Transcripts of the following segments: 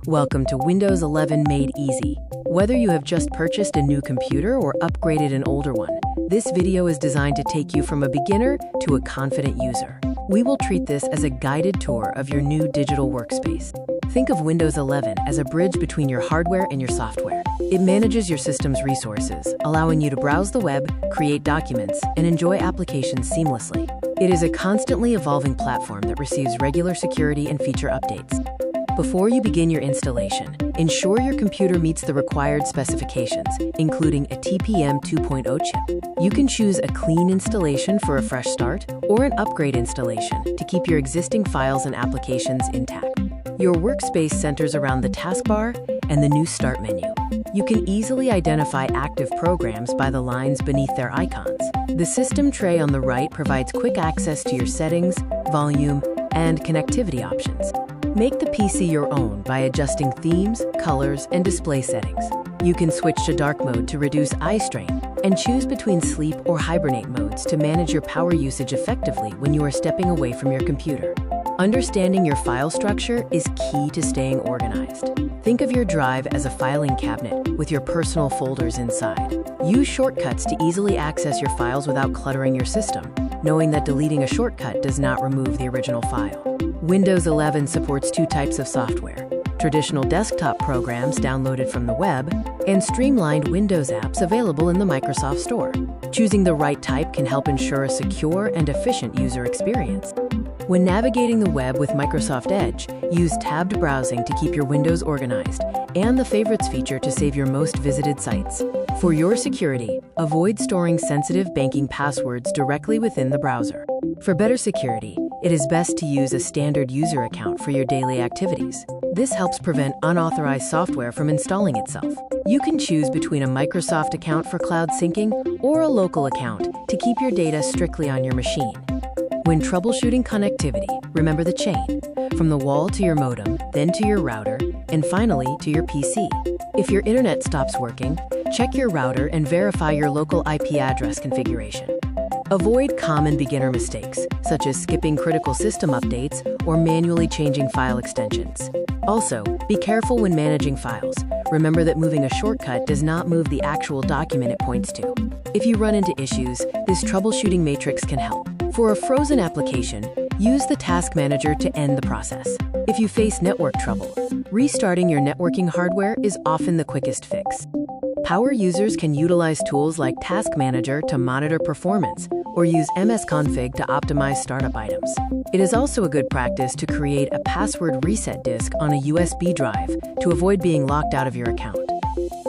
Welcome to Windows 11 Made Easy. Whether you have just purchased a new computer or upgraded an older one, this video is designed to take you from a beginner to a confident user. We will treat this as a guided tour of your new digital workspace. Think of Windows 11 as a bridge between your hardware and your software. It manages your system's resources, allowing you to browse the web, create documents, and enjoy applications seamlessly. It is a constantly evolving platform that receives regular security and feature updates. Before you begin your installation, ensure your computer meets the required specifications, including a TPM 2.0 chip. You can choose a clean installation for a fresh start or an upgrade installation to keep your existing files and applications intact. Your workspace centers around the taskbar and the new Start menu. You can easily identify active programs by the lines beneath their icons. The system tray on the right provides quick access to your settings, volume, and connectivity options. Make the PC your own by adjusting themes, colors, and display settings. You can switch to dark mode to reduce eye strain and choose between sleep or hibernate modes to manage your power usage effectively when you are stepping away from your computer. Understanding your file structure is key to staying organized. Think of your drive as a filing cabinet with your personal folders inside. Use shortcuts to easily access your files without cluttering your system, knowing that deleting a shortcut does not remove the original file. Windows 11 supports two types of software: traditional desktop programs downloaded from the web, and streamlined Windows apps available in the Microsoft Store. Choosing the right type can help ensure a secure and efficient user experience. When navigating the web with Microsoft Edge, use tabbed browsing to keep your windows organized, and the Favorites feature to save your most visited sites. For your security, avoid storing sensitive banking passwords directly within the browser. For better security, it is best to use a standard user account for your daily activities. This helps prevent unauthorized software from installing itself. You can choose between a Microsoft account for cloud syncing or a local account to keep your data strictly on your machine. When troubleshooting connectivity, remember the chain, from the wall to your modem, then to your router, and finally to your PC. If your internet stops working, check your router and verify your local IP address configuration. Avoid common beginner mistakes, such as skipping critical system updates or manually changing file extensions. Also, be careful when managing files. Remember that moving a shortcut does not move the actual document it points to. If you run into issues, this troubleshooting matrix can help. For a frozen application, use the Task Manager to end the process. If you face network trouble, restarting your networking hardware is often the quickest fix. Power users can utilize tools like Task Manager to monitor performance or use msconfig to optimize startup items. It is also a good practice to create a password reset disk on a USB drive to avoid being locked out of your account.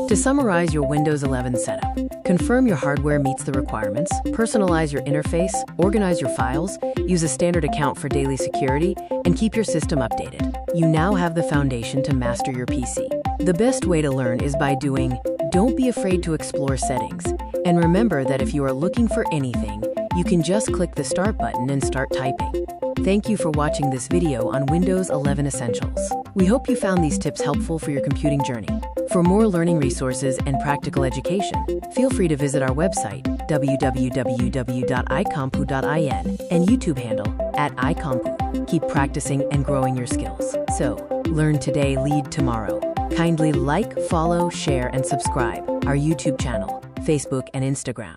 To summarize your Windows 11 setup, confirm your hardware meets the requirements, personalize your interface, organize your files, use a standard account for daily security, and keep your system updated. You now have the foundation to master your PC. The best way to learn is by doing. Don't be afraid to explore settings. And remember that if you are looking for anything, you can just click the Start button and start typing. Thank you for watching this video on Windows 11 Essentials. We hope you found these tips helpful for your computing journey. For more learning resources and practical education, feel free to visit our website, www.AICompu.in, and YouTube handle, @AICompu. Keep practicing and growing your skills. So, learn today, lead tomorrow. Kindly like, follow, share, and subscribe our YouTube channel, Facebook, and Instagram.